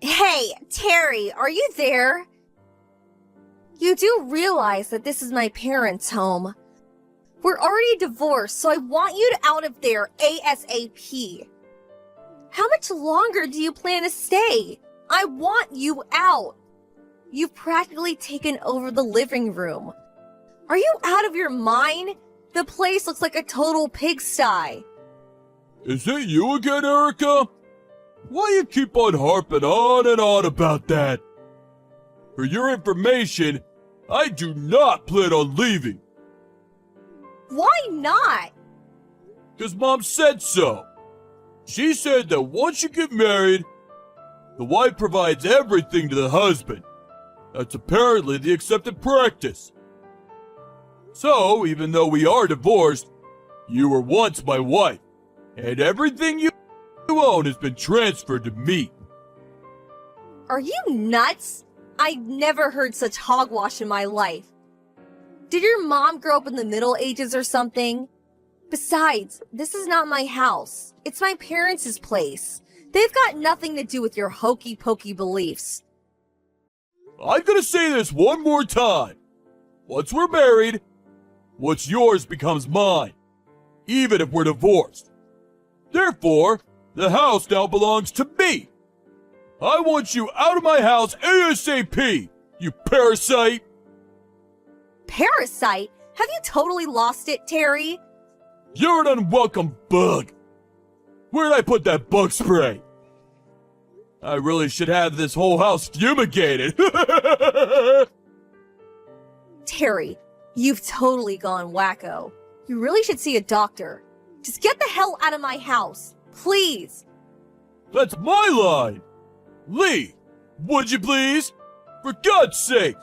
Hey, Terry, are you there? You do realize that this is my parents' home. We're already divorced, so I want you out of there ASAP. How much longer do you plan to stay? I want you out. You've practically taken over the living room. Are you out of your mind? The place looks like a total pigsty. Is it you again, Erica? Why you keep on harping on and on about that? For your information, I do not plan on leaving. Why not? Because Mom said so. She said that once you get married, the wife provides everything to the husband. That's apparently the accepted practice. So, even though we are divorced, you were once my wife, and everything you own has been transferred to me. Are you nuts? I've never heard such hogwash in my life. Did your mom grow up in the Middle Ages or something? Besides, this is not my house. It's my parents' place. They've got nothing to do with your hokey-pokey beliefs. I'm gonna say this one more time. Once we're married, what's yours becomes mine, even if we're divorced. Therefore, the house now belongs to me. I want you out of my house ASAP, you parasite! Parasite? Have you totally lost it, Terry? You're an unwelcome bug. Where'd I put that bug spray? I really should have this whole house fumigated. Terry, you've totally gone wacko. You really should see a doctor. Just get the hell out of my house, please. That's my line. Lee, would you please? For God's sake.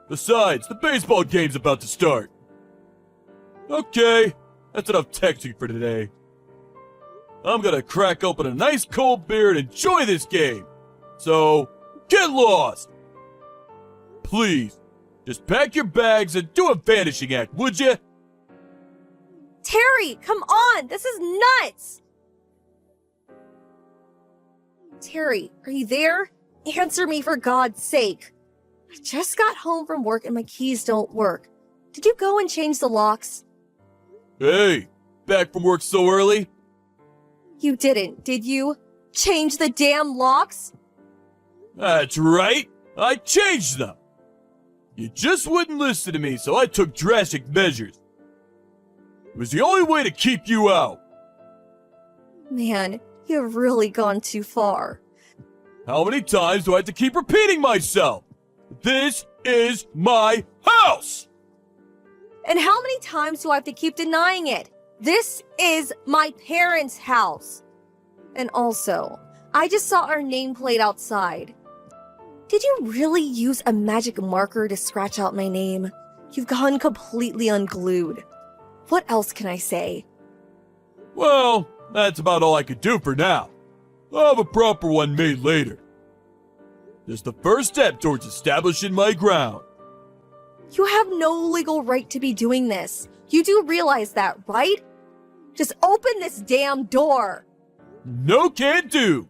Besides, the baseball game's about to start. Okay, that's enough texting for today. I'm gonna crack open a nice cold beer and enjoy this game. So, get lost. Please, just pack your bags and do a vanishing act, would you? Terry, come on, this is nuts. Terry, are you there? Answer me for God's sake. I just got home from work and my keys don't work. Did you go and change the locks? Hey, back from work so early? You didn't, did you? Change the damn locks? That's right, I changed them. You just wouldn't listen to me, so I took drastic measures. It was the only way to keep you out. Man, you've really gone too far. How many times do I have to keep repeating myself? This is my house! And how many times do I have to keep denying it? This is my parents' house. And also, I just saw our nameplate outside. Did you really use a magic marker to scratch out my name? You've gone completely unglued. What else can I say? Well, that's about all I could do for now. I'll have a proper one made later. It's the first step towards establishing my ground. You have no legal right to be doing this. You do realize that, right? Just open this damn door. No, can't do.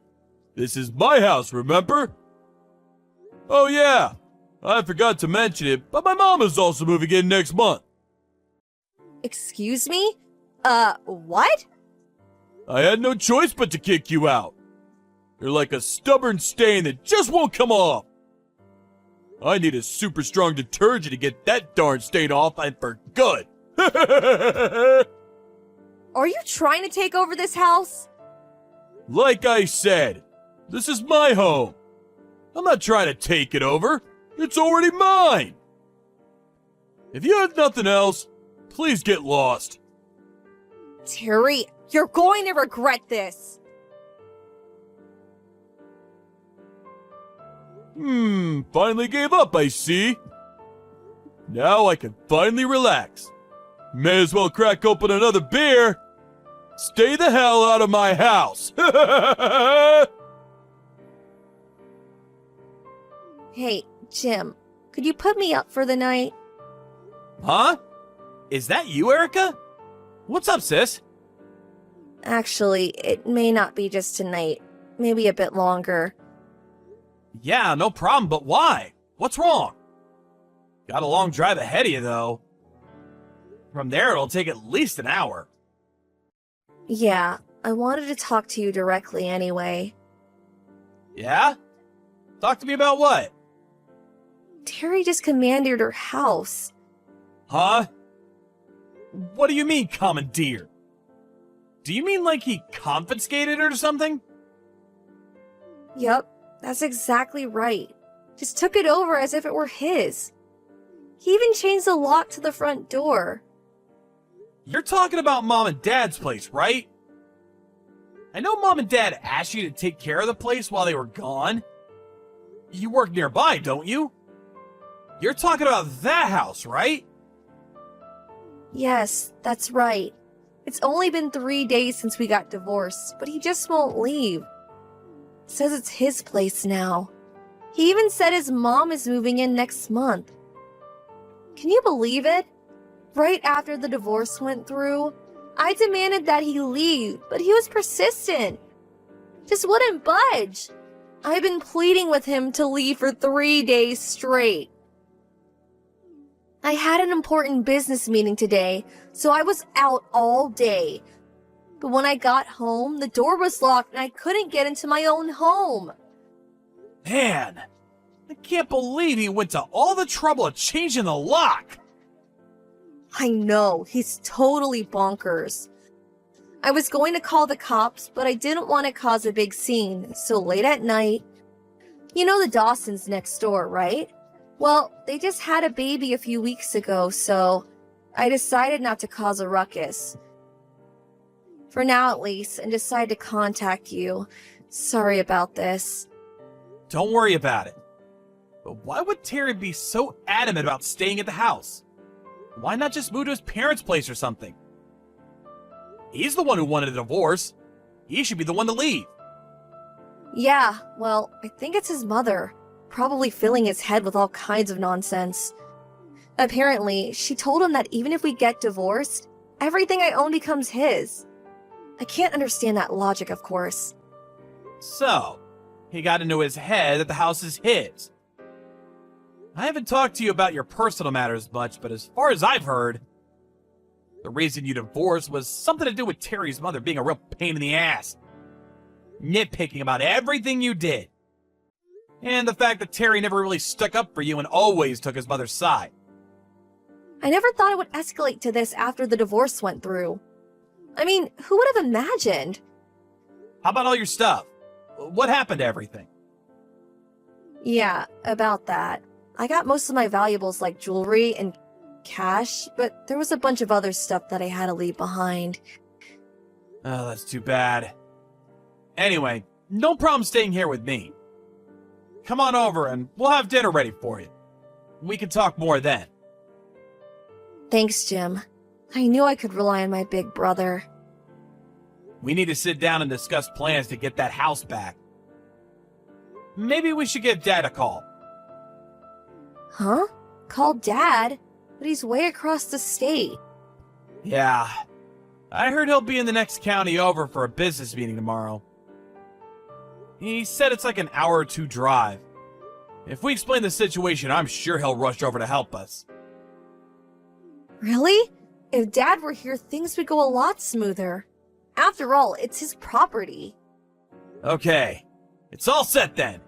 This is my house, remember? Oh yeah, I forgot to mention it, but my mom is also moving in next month. Excuse me? What? I had no choice but to kick you out. You're like a stubborn stain that just won't come off. I need a super strong detergent to get that darn stain off and for good. Are you trying to take over this house? Like I said, this is my home. I'm not trying to take it over. It's already mine. If you have nothing else, please get lost. Terry, you're going to regret this. Finally gave up, I see. Now I can finally relax. May as well crack open another beer. Stay the hell out of my house. Hey, Jim, could you put me up for the night? Huh? Is that you, Erica? What's up, sis? Actually, it may not be just tonight. Maybe a bit longer. Yeah, no problem, but why? What's wrong? Got a long drive ahead of you, though. From there, it'll take at least an hour. Yeah, I wanted to talk to you directly anyway. Yeah? Talk to me about what? Terry just commanded her house. Huh? What do you mean, commandeer? Do you mean like he confiscated it or something? Yep, that's exactly right. Just took it over as if it were his. He even changed the lock to the front door. You're talking about Mom and Dad's place, right? I know Mom and Dad asked you to take care of the place while they were gone. You work nearby, don't you? You're talking about that house, right? Yes, that's right. It's only been 3 days since we got divorced, but he just won't leave. Says it's his place now. He even said his mom is moving in next month. Can you believe it? Right after the divorce went through, I demanded that he leave, but he was persistent. Just wouldn't budge. I've been pleading with him to leave for 3 days straight. I had an important business meeting today, so I was out all day. But when I got home, the door was locked and I couldn't get into my own home. Man, I can't believe he went to all the trouble of changing the lock. I know, he's totally bonkers. I was going to call the cops, but I didn't want to cause a big scene, so late at night... You know the Dawsons next door, right? Well, they just had a baby a few weeks ago, so I decided not to cause a ruckus. For now at least, and decided to contact you. Sorry about this. Don't worry about it. But why would Terry be so adamant about staying at the house? Why not just move to his parents' place or something? He's the one who wanted a divorce. He should be the one to leave. Yeah, well, I think it's his mother. Probably filling his head with all kinds of nonsense. Apparently, she told him that even if we get divorced, everything I own becomes his. I can't understand that logic, of course. So, he got into his head that the house is his. I haven't talked to you about your personal matters much, but as far as I've heard, the reason you divorced was something to do with Terry's mother being a real pain in the ass. Nitpicking about everything you did. And the fact that Terry never really stuck up for you and always took his mother's side. I never thought it would escalate to this after the divorce went through. I mean, who would have imagined? How about all your stuff? What happened to everything? Yeah, about that. I got most of my valuables like jewelry and cash, but there was a bunch of other stuff that I had to leave behind. Oh, that's too bad. Anyway, no problem staying here with me. Come on over and we'll have dinner ready for you. We can talk more then. Thanks, Jim. I knew I could rely on my big brother. We need to sit down and discuss plans to get that house back. Maybe we should give Dad a call. Huh? Call Dad? But he's way across the state. Yeah. I heard he'll be in the next county over for a business meeting tomorrow. He said it's like an hour or two drive. If we explain the situation, I'm sure he'll rush over to help us. Really? If Dad were here, things would go a lot smoother. After all, it's his property. Okay. It's all set then.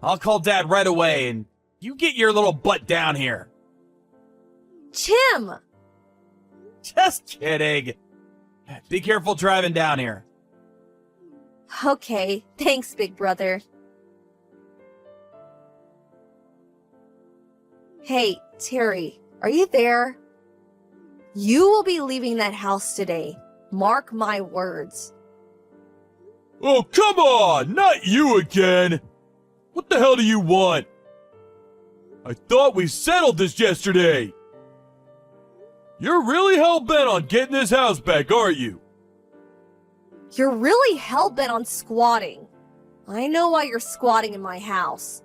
I'll call Dad right away and you get your little butt down here. Jim! Just kidding. Be careful driving down here. Okay, thanks, big brother. Hey, Terry, are you there? You will be leaving that house today. Mark my words. Oh, come on! Not you again! What the hell do you want? I thought we settled this yesterday! You're really hell-bent on getting this house back, aren't you? You're really hell-bent on squatting. I know why you're squatting in my house.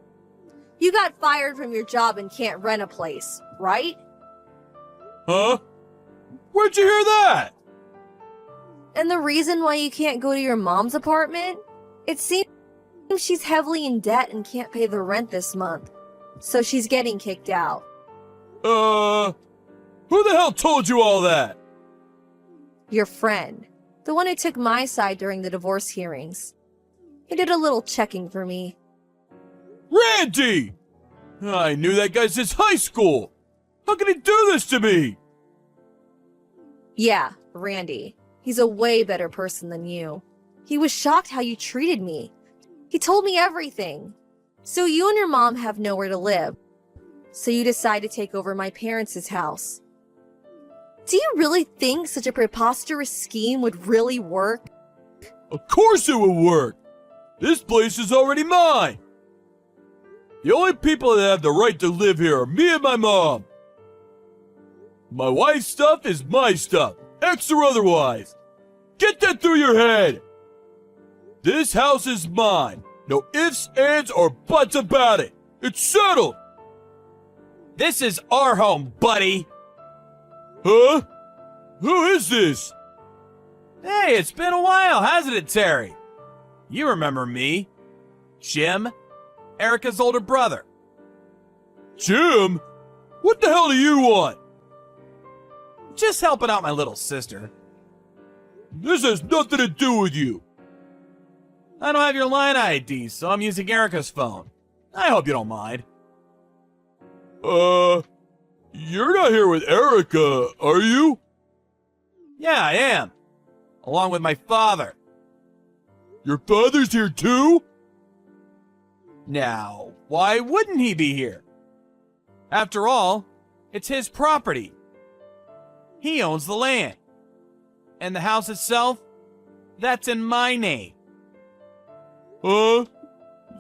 You got fired from your job and can't rent a place, right? Huh? Where'd you hear that? And the reason why you can't go to your mom's apartment? It seems She's heavily in debt and can't pay the rent this month, so she's getting kicked out. Who the hell told you all that? Your friend, the one who took my side during the divorce hearings. He did a little checking for me. Randy! I knew that guy since high school. How could he do this to me? Yeah, Randy. He's a way better person than you. He was shocked how you treated me. He told me everything. So you and your mom have nowhere to live. So you decide to take over my parents' house. Do you really think such a preposterous scheme would really work? Of course it would work. This place is already mine. The only people that have the right to live here are me and my mom. My wife's stuff is my stuff, ex or otherwise. Get that through your head. This house is mine. No ifs, ands, or buts about it. It's settled. This is our home, buddy. Huh? Who is this? Hey, it's been a while, hasn't it, Terry? You remember me. Jim, Erica's older brother. Jim? What the hell do you want? Just helping out my little sister. This has nothing to do with you. I don't have your line ID, so I'm using Erica's phone. I hope you don't mind. You're not here with Erica, are you? Yeah, I am. Along with my father. Your father's here too? Now, why wouldn't he be here? After all, it's his property. He owns the land. And the house itself, that's in my name.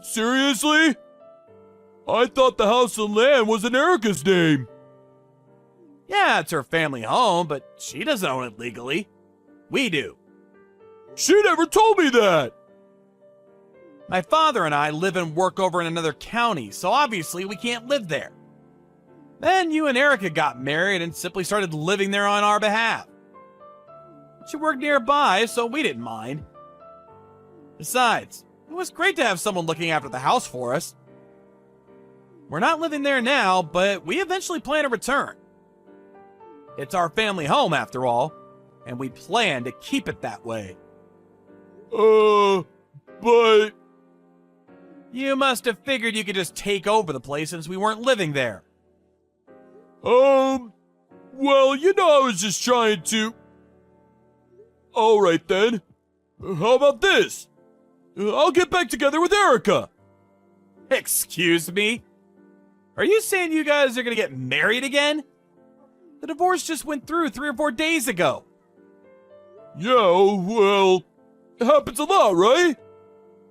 Seriously? I thought the house and land was in Erica's name. Yeah, it's her family home, but she doesn't own it legally. We do. She never told me that. My father and I live and work over in another county, so obviously we can't live there. Then you and Erica got married and simply started living there on our behalf. She worked nearby, so we didn't mind. Besides, it was great to have someone looking after the house for us. We're not living there now, but we eventually plan to return. It's our family home, after all, and we plan to keep it that way. But... You must have figured you could just take over the place since we weren't living there. Well, you know I was just trying to... Alright then. How about this? I'll get back together with Erica. Excuse me? Are you saying you guys are gonna get married again? The divorce just went through 3 or 4 days ago. Yeah, well, it happens a lot, right?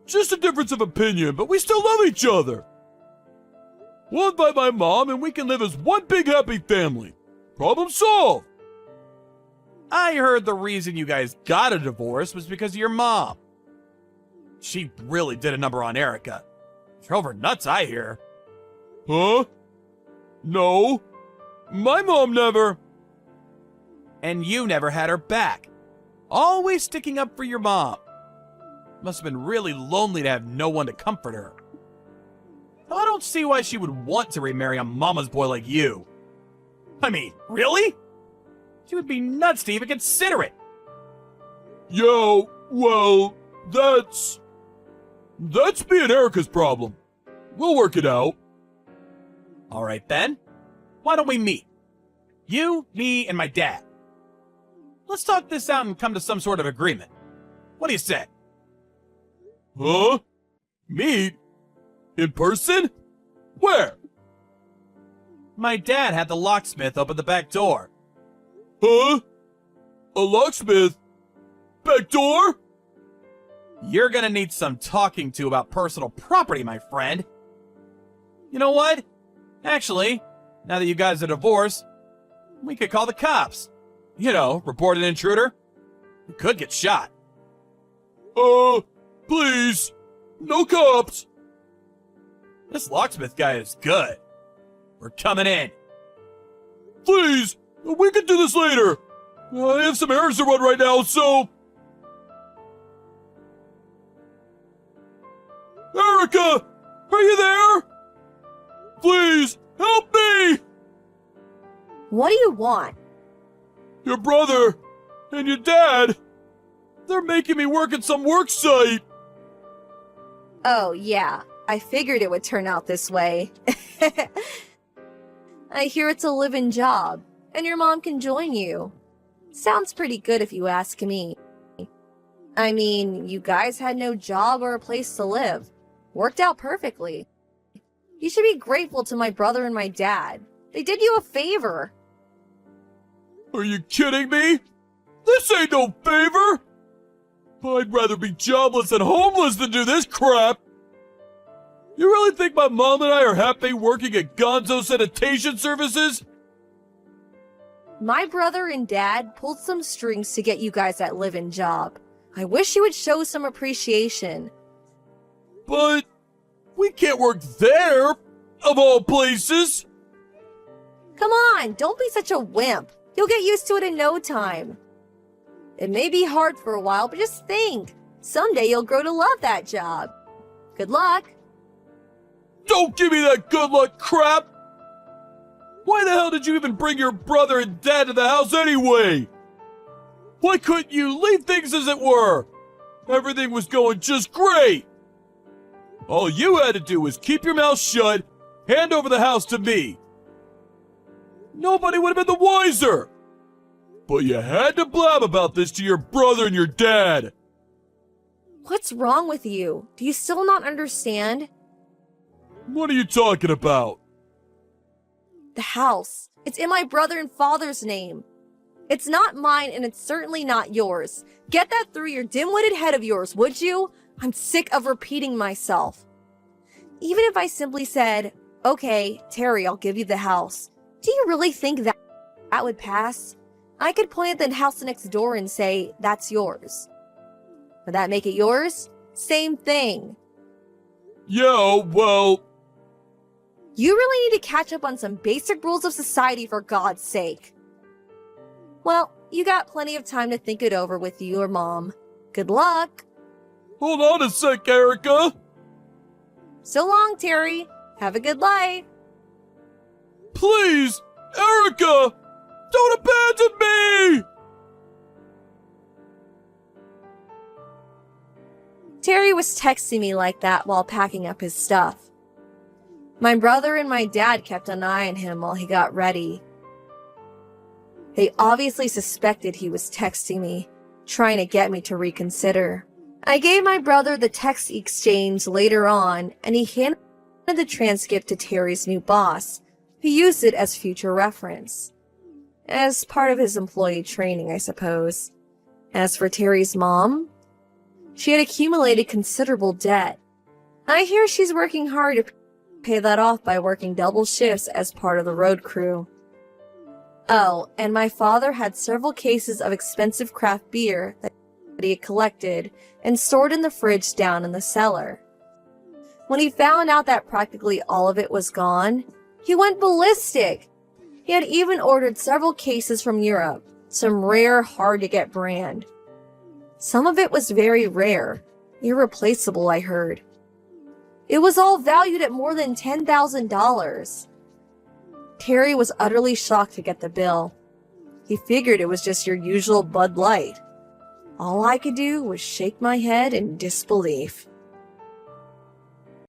Just a difference of opinion, but we still love each other. We'll invite my mom and we can live as one big happy family. Problem solved. I heard the reason you guys got a divorce was because of your mom. She really did a number on Erica. Drove her nuts, I hear. Huh? No. My mom never. And you never had her back. Always sticking up for your mom. Must have been really lonely to have no one to comfort her. I don't see why she would want to remarry a mama's boy like you. I mean, really? She would be nuts to even consider it. Yo, well, that's me and Erica's problem. We'll work it out. All right, then. Why don't we meet? You, me, and my dad. Let's talk this out and come to some sort of agreement. What do you say? Huh? Meet? In person? Where? My dad had the locksmith open the back door. Huh? A locksmith? Back door? You're gonna need some talking to about personal property, my friend. You know what? Actually, now that you guys are divorced, we could call the cops. You know, report an intruder. You could get shot. Please. No cops. This locksmith guy is good. We're coming in. Please. We can do this later. I have some errands to run right now, so... Erica! Are you there? Please, help me! What do you want? Your brother and your dad, they're making me work at some work site. Oh, yeah. I figured it would turn out this way. I hear it's a live-in job, and your mom can join you. Sounds pretty good if you ask me. I mean, you guys had no job or a place to live. Worked out perfectly. You should be grateful to my brother and my dad. They did you a favor. Are you kidding me? This ain't no favor! I'd rather be jobless and homeless than do this crap! You really think my mom and I are happy working at Gonzo Sanitation Services? My brother and dad pulled some strings to get you guys that live-in job. I wish you would show some appreciation. But we can't work there, of all places! Come on, don't be such a wimp. You'll get used to it in no time. It may be hard for a while, but just think. Someday you'll grow to love that job. Good luck. Don't give me that good luck crap! Why the hell did you even bring your brother and dad to the house anyway? Why couldn't you leave things as it were? Everything was going just great. All you had to do was keep your mouth shut, hand over the house to me. Nobody would have been the wiser. But you had to blab about this to your brother and your dad. What's wrong with you? Do you still not understand? What are you talking about? The house. It's in my brother and father's name. It's not mine and it's certainly not yours. Get that through your dim-witted head of yours, would you? I'm sick of repeating myself. Even if I simply said, okay, Terry, I'll give you the house. Do you really think that would pass? I could point at the house next door and say, that's yours. Would that make it yours? Same thing. Yeah, well... You really need to catch up on some basic rules of society for God's sake. Well, you got plenty of time to think it over with your mom. Good luck. Hold on a sec, Erica. So long, Terry. Have a good life. Please, Erica, don't abandon me! Terry was texting me like that while packing up his stuff. My brother and my dad kept an eye on him while he got ready. They obviously suspected he was texting me, trying to get me to reconsider. I gave my brother the text exchange later on, and he handed the transcript to Terry's new boss, who used it as future reference. As part of his employee training, I suppose. As for Terry's mom, she had accumulated considerable debt. I hear she's working hard to pay that off by working double shifts as part of the road crew. Oh, and my father had several cases of expensive craft beer that he had collected and stored in the fridge down in the cellar. When he found out that practically all of it was gone, he went ballistic. He had even ordered several cases from Europe, some rare, hard-to-get brand. Some of it was very rare, irreplaceable, I heard. It was all valued at more than $10,000. Terry was utterly shocked to get the bill. He figured it was just your usual Bud Light. All I could do was shake my head in disbelief.